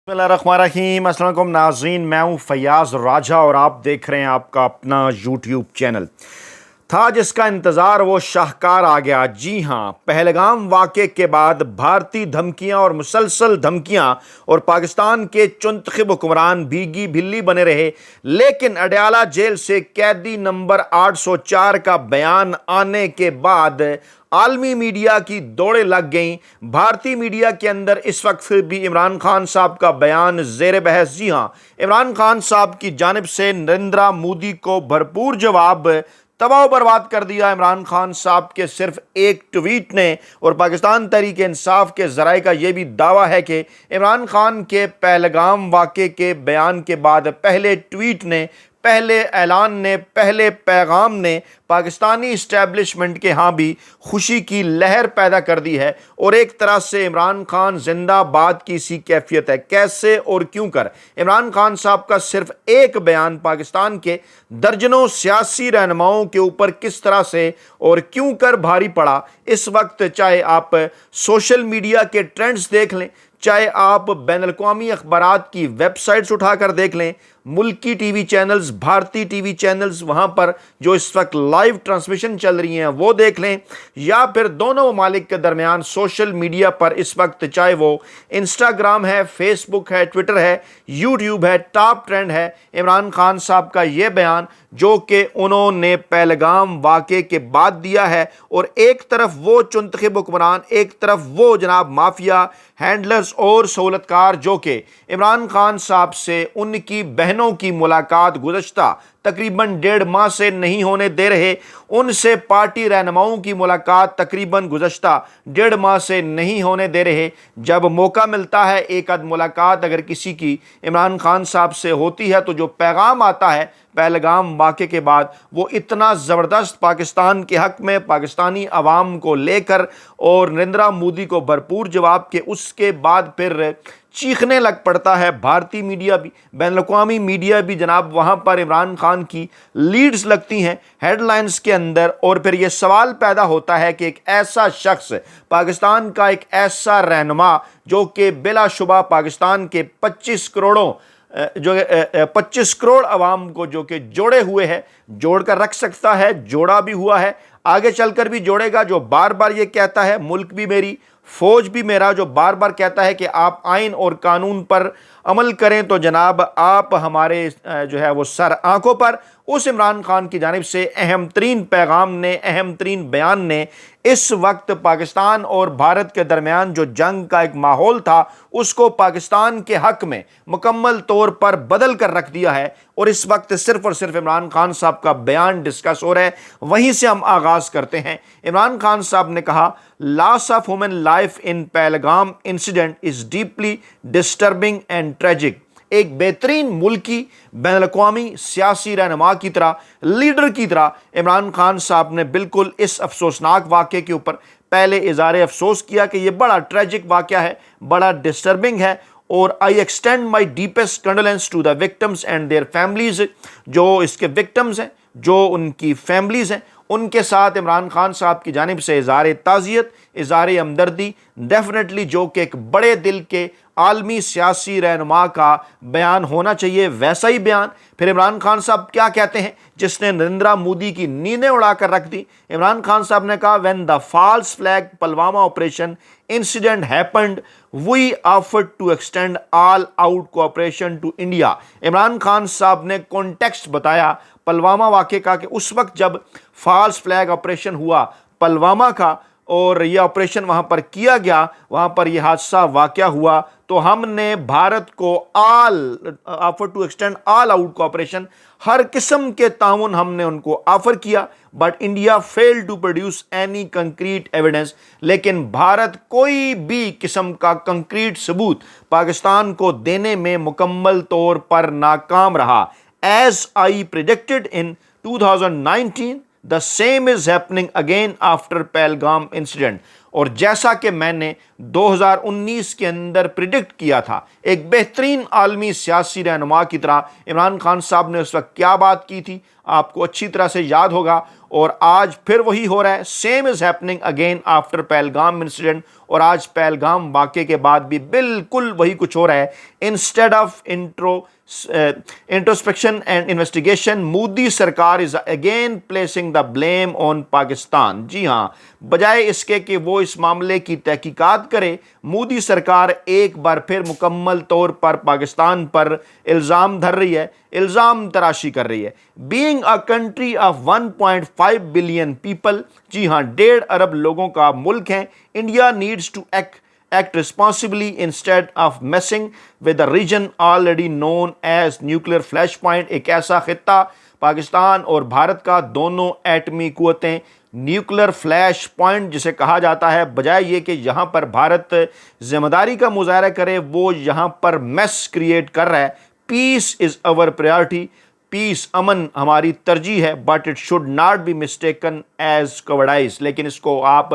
बिस्मिल्लाहिर्रहमानिर्रहीम। अस्सलाम वालेकुम नाज़रीन, मैं हूँ फयाज़ राजा और आप देख रहे हैं आपका अपना यूट्यूब चैनल। था जिसका इंतज़ार वो शाहकार आ गया। जी हाँ, पहलगाम वाक़े के बाद भारतीय धमकियाँ और मुसलसल धमकियाँ और पाकिस्तान के चुनतखब हुक्मरान भीगी बिल्ली बने रहे, लेकिन अडयाला जेल से कैदी नंबर 804 का बयान आने के बाद आलमी मीडिया की दौड़ें लग गईं। भारतीय मीडिया के अंदर इस वक्त फिर भी इमरान खान साहब का बयान ज़ेर बहस। जी हाँ, इमरान खान साहब की जानिब से नरेंद्र मोदी को भरपूर जवाब। तबाह बर्बाद कर दिया इमरान खान साहब के सिर्फ एक ट्वीट ने। और पाकिस्तान तहरीक इंसाफ के ज़राए का यह भी दावा है कि इमरान खान के पहलगाम वाक़े के बयान के बाद पहले ट्वीट ने, पहले ऐलान ने, पहले पैगाम ने पाकिस्तानी इस्टेब्लिशमेंट के यहाँ भी खुशी की लहर पैदा कर दी है। और एक तरह से इमरान खान जिंदाबाद की सी कैफियत है। कैसे और क्यों कर इमरान खान साहब का सिर्फ एक बयान पाकिस्तान के दर्जनों सियासी रहनुमाओं के ऊपर किस तरह से और क्यों कर भारी पड़ा। इस वक्त चाहे आप सोशल मीडिया के ट्रेंड्स देख लें, चाहे आप बैनुल-अक़वामी अखबारात की वेबसाइट्स उठाकर देख लें, मुल्की टीवी चैनल्स, भारतीय टीवी चैनल्स, वहाँ पर जो इस वक्त लाइव ट्रांसमिशन चल रही हैं वो देख लें, या फिर दोनों ममालिक के दरमियान सोशल मीडिया पर इस वक्त चाहे वो इंस्टाग्राम है, फेसबुक है, ट्विटर है, यूट्यूब है, टॉप ट्रेंड है इमरान खान साहब का ये बयान जो कि उन्होंने पहलगाम वाक़े के बाद दिया है। और एक तरफ वो चुनतखब हुक्मरान, एक तरफ वो जनाब माफिया हैंडलर्स और सहूलतकार जो कि इमरान खान साहब से उनकी बहनों की मुलाकात गुज़श्ता तकरीबन 1.5 माह से नहीं होने दे रहे, उनसे पार्टी रहनुमाओं की मुलाकात तकरीबन गुज़श्ता 1.5 माह से नहीं होने दे रहे। जब मौका मिलता है एक आध मुलाकात अगर किसी की इमरान खान साहब से होती है तो जो पैगाम आता है पहलगाम वाक़े के बाद वो इतना ज़बरदस्त पाकिस्तान के हक़ में, पाकिस्तानी अवाम को लेकर और नरेंद्र मोदी को भरपूर जवाब के उसके बाद फिर चीखने लग पड़ता है भारतीय मीडिया भी, बैनुल-अक़वामी मीडिया भी। जनाब वहाँ पर इमरान खान की लीड्स लगती हैं हेडलाइंस के अंदर। और फिर ये सवाल पैदा होता है कि एक ऐसा शख्स, पाकिस्तान का एक ऐसा रहनुमा जो कि बिलाशुबा पाकिस्तान के 25 करोड़ अवाम को जो कि जोड़े हुए है, जोड़ कर रख सकता है, जोड़ा भी हुआ है, आगे चलकर भी जोड़ेगा, जो बार बार ये कहता है मुल्क भी मेरी, फौज भी मेरा, जो बार बार कहता है कि आप आइन और कानून पर अमल करें तो जनाब आप हमारे जो है वो सर आंखों पर। उस इमरान खान की जानिब से अहम तरीन पैगाम ने, अहम तरीन बयान ने इस वक्त पाकिस्तान और भारत के दरमियान जो जंग का एक माहौल था उसको पाकिस्तान के हक़ में मुकम्मल तौर पर बदल कर रख दिया है। और इस वक्त सिर्फ और सिर्फ इमरान खान साहब का बयान डिस्कस हो रहा है। वहीं से हम आगाज़ करते हैं। इमरान खान साहब ने कहा, loss of human life in Pahalgam incident is deeply disturbing and tragic. एक बेहतरीन मुल्की बैनुल-अक़वामी सियासी रहनुमा की तरह, लीडर की तरह इमरान खान साहब ने बिल्कुल इस अफसोसनाक वाक़े के ऊपर पहले इज़हार अफसोस किया कि यह बड़ा ट्रेजिक वाक़या है, बड़ा डिस्टर्बिंग है। और I extend my deepest condolence to the victims and their families. जो इसके विक्टम्स हैं, जो उनकी फैमिलीज़ हैं, उनके साथ इमरान खान साहब की जानिब से इज़हार ताज़ियत, इज़हार हमदर्दी डेफिनेटली जो कि एक बड़े दिल के आलमी सियासी रहनुमा का बयान होना चाहिए, वैसा ही बयान। फिर इमरान खान साहब क्या कहते हैं जिसने नरेंद्र मोदी की नींदें उड़ाकर रख दी। इमरान खान साहब ने कहा, when the false flag Pulwama operation incident happened we offered to extend all out cooperation to India. Imran Khan साहब ने कॉन्टेक्स्ट बताया पुलवामा वाक़े का कि उस वक्त जब फॉल्स फ्लैग ऑपरेशन हुआ पुलवामा का और यह ऑपरेशन वहाँ पर किया गया, वहाँ पर यह हादसा वाक़या हुआ, तो हमने भारत को offer to extend all out cooperation, हर किस्म के ताउन हमने उनको ऑफर किया। But India failed to produce any concrete evidence. लेकिन भारत कोई भी किस्म का कंक्रीट सबूत पाकिस्तान को देने में मुकम्मल तौर पर नाकाम रहा। As I predicted in 2019 the same is happening again after Pahalgam incident। اور جیسا کہ میں نے 2019 کے اندر پریڈکٹ کیا تھا، ایک بہترین عالمی سیاسی رہنما کی طرح عمران خان صاحب نے اس وقت کیا بات کی تھی آپ کو اچھی طرح سے یاد ہوگا، اور آج پھر وہی ہو رہا ہے. Same is happening again after Pahalgam incident, اور آج پہلگام واقعے کے بعد بھی بالکل وہی کچھ ہو رہا ہے. Instead of introspection and investigation, Modi سرکار is again placing the blame on Pakistan. جی ہاں، بجائے اس کے کہ وہ اس معاملے کی تحقیقات کرے، مودی سرکار ایک بار پھر مکمل طور پر پاکستان پر الزام دھر رہی ہے، الزام تراشی کر رہی ہے. Being a country of 1.5 billion people, جی ہاں 1.5 ارب لوگوں کا ملک ہے، India needs to act responsibly instead of messing with the region already known as nuclear flashpoint. ایک ایسا خطہ پاکستان اور بھارت کا، دونوں ایٹمی قوتیں نیوکلر فلیش پوائنٹ جسے کہا جاتا ہے، بجائے یہ کہ یہاں پر بھارت ذمہ داری کا مظاہرہ کرے، وہ یہاں پر میس کریٹ کر رہا ہے. پیس از our priority، پیس امن ہماری ترجیح ہے، but it should not be mistaken as cowardice, لیکن اس کو آپ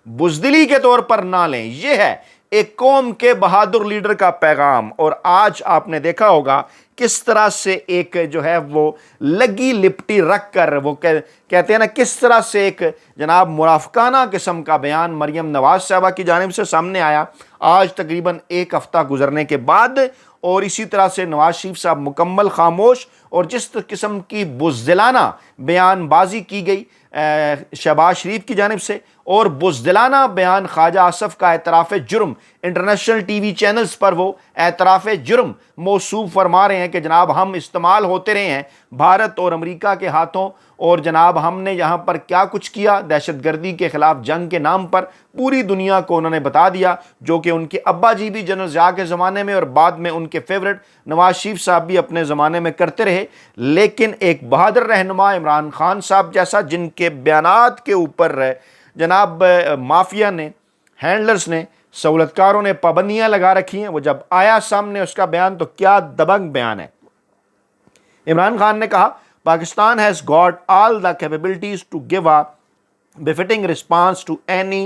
بزدلی کے طور پر نہ لیں. یہ ہے ایک قوم کے بہادر لیڈر کا پیغام. اور آج آپ نے دیکھا ہوگا کس طرح سے ایک جو ہے وہ لگی لپٹی رکھ کر وہ کہتے ہیں نا، کس طرح سے ایک جناب مرافقانہ قسم کا بیان مریم نواز صاحبہ کی جانب سے سامنے آیا آج تقریباً 1 ہفتہ گزرنے کے بعد. اور اسی طرح سے نواز شریف صاحب مکمل خاموش، اور جس قسم کی بزدلانہ بیان بازی کی گئی شہباز شریف کی جانب سے، اور بزدلانہ بیان خواجہ آصف کا اعتراف جرم، انٹرنیشنل ٹی وی چینلز پر وہ اعتراف جرم موصوف فرما رہے ہیں کہ جناب ہم استعمال ہوتے رہے ہیں بھارت اور امریکہ کے ہاتھوں، اور جناب ہم نے یہاں پر کیا کچھ کیا دہشت گردی کے خلاف جنگ کے نام پر، پوری دنیا کو انہوں نے بتا دیا، جو کہ ان کے ابا جی بھی جنرل ضیاء کے زمانے میں اور بعد میں ان کے فیورٹ نواز شریف صاحب بھی اپنے زمانے میں کرتے رہے. لیکن ایک بہادر رہنما عمران خان صاحب جیسا، جن کے بیانات کے اوپر جناب مافیا نے، ہینڈلرز نے، سہولتکاروں نے پابندیاں لگا رکھی ہیں، وہ جب آیا سامنے اس کا بیان تو کیا دبنگ بیان ہے. عمران خان نے کہا Pakistan has got all the capabilities to give a befitting response to any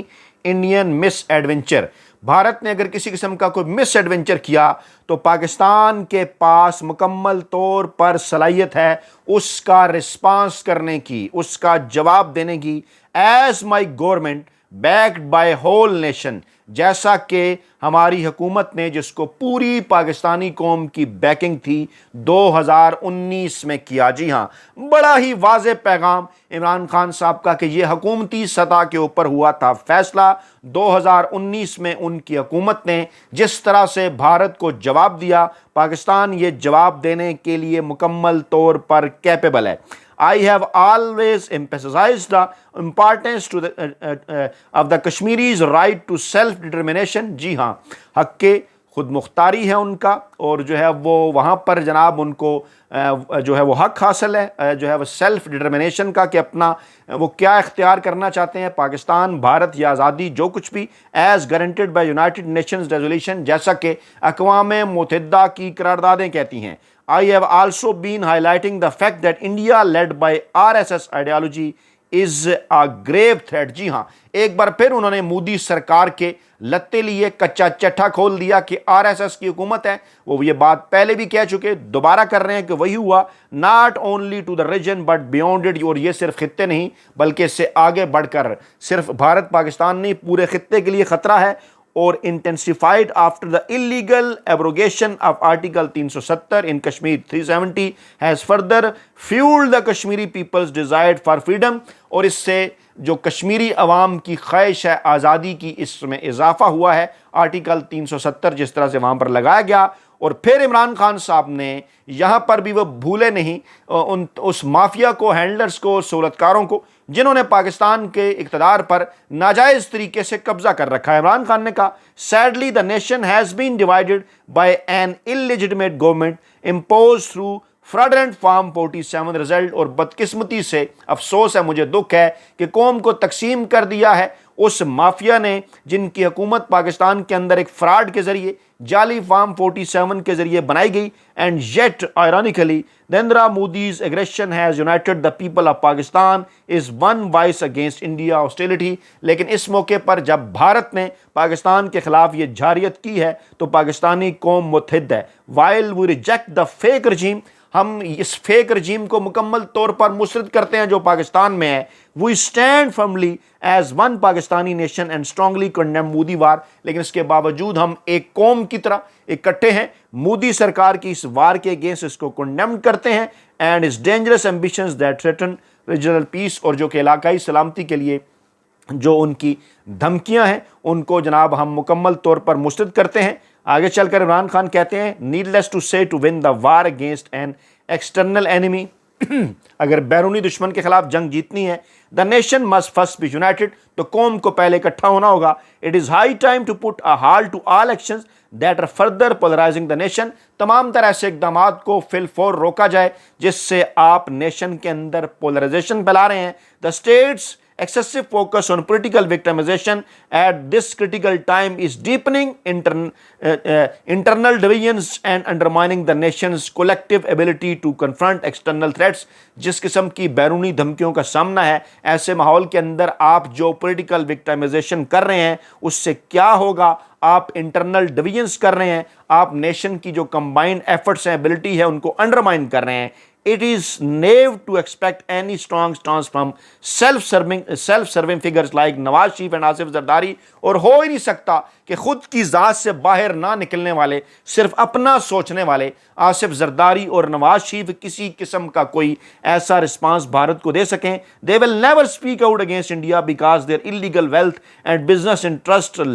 Indian misadventure. Bharat نے اگر کسی قسم کا کوئی مس ایڈونچر کیا تو پاکستان کے پاس مکمل طور پر صلاحیت ہے اس کا رسپانس کرنے کی، اس کا جواب دینے کی. As my government backed by whole nation, جیسا کہ ہماری حکومت نے، جس کو پوری پاکستانی قوم کی بیکنگ تھی، 2019 میں کیا. جی ہاں، بڑا ہی واضح پیغام عمران خان صاحب کا کہ یہ حکومتی سطح کے اوپر ہوا تھا فیصلہ. 2019 میں ان کی حکومت نے جس طرح سے بھارت کو جواب دیا، پاکستان یہ جواب دینے کے لیے مکمل طور پر کیپیبل ہے. I have always emphasized the importance of the Kashmiris' right to self-determination. جی ہاں، حق کے خود مختاری ہے ان کا، اور جو ہے وہ وہاں پر جناب ان کو جو ہے وہ حق حاصل ہے جو ہے وہ سیلف ڈٹرمنیشن کا، کہ اپنا وہ کیا اختیار کرنا چاہتے ہیں. پاکستان، بھارت یا آزادی جو کچھ بھی as guaranteed by United nations resolution, جیسا کہ اقوام متحدہ کی قراردادیں کہتی ہیں. I have also been highlighting the fact that India led by RSS ideology is a grave threat. جی ہاں، ایک بار پھر انہوں نے مودی سرکار کے لتے لیے کچا چٹھا کھول دیا کہ RSS کی حکومت ہے. وہ یہ بات پہلے بھی کہہ چکے، دوبارہ کر رہے ہیں کہ وہی ہوا. not only to the region but beyond it. اور یہ صرف خطے نہیں بلکہ اس سے آگے بڑھ کر صرف بھارت پاکستان نہیں، پورے خطے کے لیے خطرہ ہے. اور intensified after the illegal abrogation of Article 370 in Kashmir 370 has further fueled the Kashmiri people's desire for freedom. اور اس سے جو کشمیری عوام کی خواہش ہے آزادی کی، اس میں اضافہ ہوا ہے. آرٹیکل 370 جس طرح سے وہاں پر لگایا گیا. اور پھر عمران خان صاحب نے یہاں پر بھی وہ بھولے نہیں اس مافیا کو، ہینڈلرز کو، سہولتکاروں کو، جنہوں نے پاکستان کے اقتدار پر ناجائز طریقے سے قبضہ کر رکھا ہے. عمران خان نے کہا sadly the nation has been divided by an illegitimate government imposed through fraudulent form 47 result. और बदकिस्मती से अफसोस है, मुझे दुख है कि कौम को तकसीम कर दिया है उस माफिया ने जिनकी हुकूमत पाकिस्तान के अंदर एक फ्रॉड के ज़रिए, जाली फार्म 47 के ज़रिए बनाई गई। And yet ironically Narendra Modi's aggression has United the people of Pakistan is one voice against India hostility. लेकिन इस मौके पर जब भारत ने पाकिस्तान के खिलाफ ये जारियत की है तो पाकिस्तानी कौम मुत्तहिद है। While we reject the fake regime, हम इस फेक रजीम को मुकम्मल तौर पर मुसरद करते हैं जो पाकिस्तान में है। We stand firmly as one Pakistani nation and strongly condemn Modi war. लेकिन इसके बावजूद हम एक कौम की तरह इकट्ठे हैं, मोदी सरकार की इस वार के अगेंस्ट इसको कंडेम करते हैं एंड इस dangerous ambitions that threaten regional piece, और जो कि इलाकाई सलामती के लिए जो उनकी धमकियां हैं उनको जनाब हम मुकम्मल तौर पर मुस्तरद करते हैं। आगे चलकर इमरान खान कहते हैं, needless to say to win the war against an external enemy, अगर बैरूनी दुश्मन के खिलाफ जंग जीतनी है, the nation must first be united, तो कौम को पहले इकट्ठा होना होगा। It is high time to put a halt to all actions that are further polarising the nation, तमाम तरह से इकदाम को फिलफौर रोका जाए जिससे आप नेशन के अंदर पोलराइजेशन फैला रहे हैं। The states excessive focus on political victimization at this critical time is deepening internal divisions and undermining the nation's collective ability to confront external threats। जिस किस्म की बैरूनी धमकियों का सामना है, ऐसे माहौल के अंदर आप जो political victimization कर रहे हैं उससे क्या होगा, आप इंटरनल डिविजन्स कर रहे हैं, आप नेशन की जो कंबाइंड एफर्ट्स हैं, एबिलिटी है, उनको अंडरमाइन कर रहे हैं। It is naive to expect any strong stance from self-serving figures like Nawaz Sharif and Asif Zardari, और हो ही नहीं सकता कि खुद की ज़ात से बाहर ना निकलने वाले, सिर्फ अपना सोचने वाले आसिफ जरदारी और नवाज शरीफ किसी किस्म का कोई ऐसा रिस्पांस भारत को दे सकें। They will never speak out against India because their illegal wealth and business interest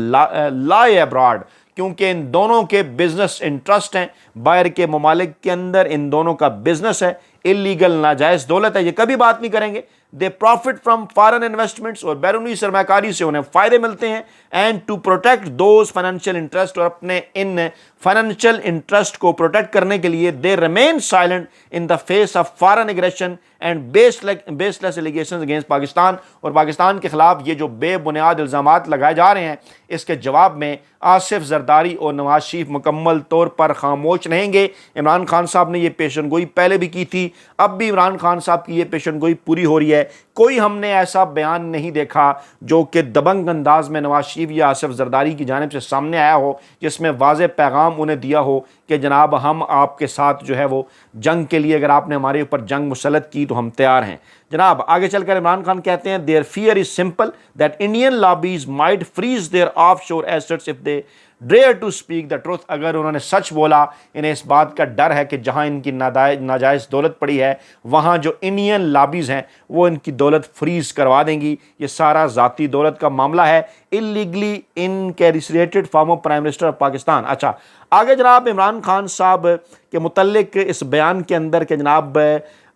lie abroad, क्योंकि इन दोनों के बिजनेस इंटरेस्ट हैं बाहर के ममालिक के अंदर, इन दोनों का बिजनेस है, इलीगल नाजायज़ दौलत है, ये कभी बात नहीं करेंगे। They profit from foreign investments, और बैरूनी सरमाकारी से उन्हें फ़ायदे मिलते हैं। And to protect those financial interest, और अपने इन फाइनेंशियल इंटरेस्ट को प्रोटेक्ट करने के लिए they remain silent in the face of foreign aggression and baseless allegations against Pakistan. और पाकिस्तान के खिलाफ ये जो बेबुनियाद इल्ज़ामात लगाए जा रहे हैं, इसके जवाब में आसिफ जरदारी और नवाज शरीफ मुकम्मल तौर पर खामोश रहेंगे। इमरान खान साहब ने ये पेशन गोई पहले भी की थी, अब भी इमरान खान साहब की ये पेशन गोई पूरी हो रही है। कोई हमने ऐसा बयान नहीं देखा जो कि दबंग अंदाज में नवाज शरीफ या आसिफ जरदारी की जानिब से सामने आया हो, जिसमें वाज़ेह पैगाम उन्हें दिया हो कि जनाब हम आपके साथ जो है वो जंग के लिए, अगर आपने हमारे ऊपर जंग मुसल्लत की तो हम तैयार हैं। जनाब आगे चलकर इमरान खान कहते हैं, their fear is simple that Indian lobbies might freeze their offshore assets if they dare to speak the truth. अगर उन्होंने सच बोला, इन्हें इस बात का डर है कि जहां इनकी नाजायज़ दौलत पड़ी है वहां जो इंडियन लॉबीज़ हैं वो इनकी दौलत फ्रीज करवा देंगी। ये सारा ज़ाती दौलत का मामला है, illegally incarcerated former prime minister of Pakistan. अच्छा, आगे जनाब इमरान खान साहब के मुतल्लिक इस बयान के अंदर के जनाब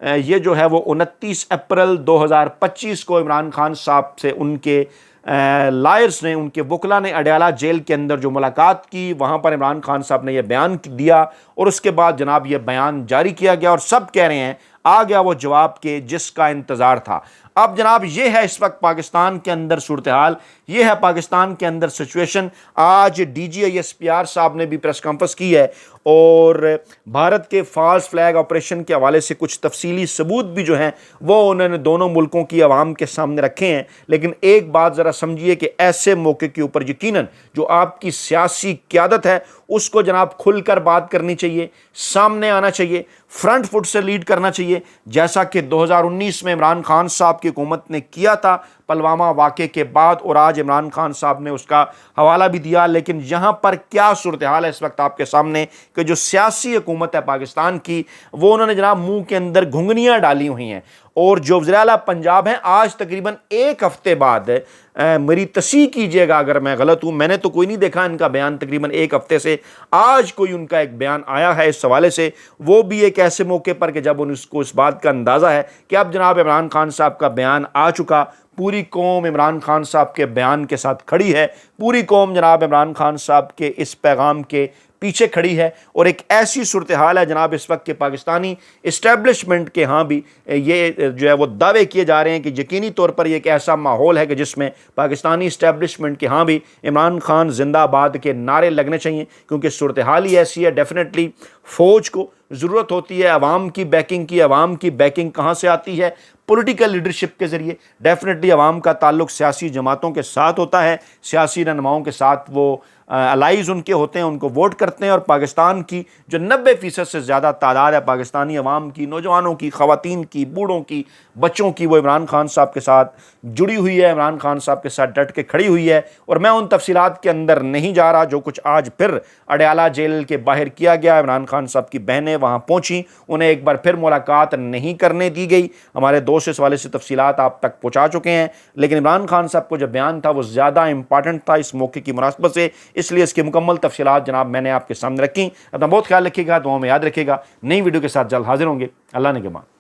ये जो है वो 29 अप्रैल 2025 को इमरान खान साहब से उनके लायर्स ने, उनके वकला ने अडयाला जेल के अंदर जो मुलाकात की, वहाँ पर इमरान खान साहब ने यह बयान दिया और उसके बाद जनाब ये बयान जारी किया गया और सब कह रहे हैं आ गया वो जवाब के जिसका इंतज़ार था। अब जनाब ये है इस वक्त पाकिस्तान के अंदर सूरत हाल, ये है पाकिस्तान के अंदर सिचुएशन। आज DGISPR साहब ने भी प्रेस कॉन्फ्रेंस की है और भारत के फॉल्स फ्लैग ऑपरेशन के हवाले से कुछ तफसीली सबूत भी जो हैं वो उन्होंने दोनों मुल्कों की आवाम के सामने रखे हैं। लेकिन एक बात ज़रा समझिए कि ऐसे मौके के ऊपर यकीनन जो आपकी सियासी क़यादत है उसको जनाब खुलकर बात करनी चाहिए, सामने आना चाहिए, फ्रंट फुट से लीड करना चाहिए, जैसा कि 2019 में इमरान खान साहब की हुकूमत ने किया था पुलवामा वाक़े के बाद, और आज इमरान खान साहब ने उसका हवाला भी दिया। लेकिन यहाँ पर क्या सूरत हाल है इस वक्त आपके सामने कि जो सियासी हुकूमत है पाकिस्तान की वो उन्होंने जनाब मुंह के अंदर घुंघनियाँ डाली हुई हैं। और जो वज़ीर आला पंजाब हैं आज तकरीबन एक हफ़्ते बाद, मेरी तस्हीह कीजिएगा अगर मैं गलत हूँ, मैंने तो कोई नहीं देखा इनका बयान, तकरीबन एक हफ़्ते से आज कोई उनका एक बयान आया है इस हवाले से, वो भी एक ऐसे मौके पर कि जब उनको इस बात का अंदाज़ा है कि अब जनाब इमरान खान साहब का बयान आ चुका, पूरी कौम इमरान खान साहब के बयान के साथ खड़ी है, पूरी कौम जनाब इमरान खान साहब के इस पैगाम के پیچھے کھڑی ہے، اور ایک ایسی صورتحال ہے جناب اس وقت کہ پاکستانی اسٹیبلشمنٹ کے ہاں بھی یہ جو ہے وہ دعوے کیے جا رہے ہیں کہ یقینی طور پر یہ ایک ایسا ماحول ہے کہ جس میں پاکستانی اسٹیبلشمنٹ کے ہاں بھی عمران خان زندہ باد کے نعرے لگنے چاہیے، کیونکہ صورتحال ہی ایسی ہے۔ ڈیفینیٹلی فوج کو ضرورت ہوتی ہے عوام کی بیکنگ کی۔ عوام کی بیکنگ کہاں سے آتی ہے؟ پولیٹیکل لیڈرشپ کے ذریعے۔ ڈیفینیٹلی عوام کا تعلق سیاسی جماعتوں کے ساتھ ہوتا ہے، سیاسی رہنماؤں کے ساتھ، وہ الائز ان کے ہوتے ہیں، ان کو ووٹ کرتے ہیں، اور پاکستان کی جو 90% سے زیادہ تعداد ہے پاکستانی عوام کی، نوجوانوں کی، خواتین کی، بوڑھوں کی، بچوں کی، وہ عمران خان صاحب کے ساتھ جڑی ہوئی ہے، عمران خان صاحب کے ساتھ ڈٹ کے کھڑی ہوئی ہے۔ اور میں ان تفصیلات کے اندر نہیں جا رہا جو کچھ آج پھر اڈیالہ جیل کے باہر کیا گیا۔ عمران خان صاحب کی بہنیں وہاں پہنچیں، انہیں ایک بار پھر ملاقات نہیں کرنے دی گئی۔ ہمارے دوست اس والے سے تفصیلات آپ تک پہنچا چکے ہیں، لیکن عمران خان صاحب کو جو بیان تھا وہ زیادہ امپارٹنٹ تھا اس موقع کی مناسبت سے، اس لیے اس کی مکمل تفصیلات جناب میں نے آپ کے سامنے رکھی۔ اپنا بہت خیال رکھیے گا، دعاؤں میں یاد رکھیے گا۔ نئی ویڈیو کے ساتھ جلد حاضر ہوں گے۔ اللہ نے کے بعد۔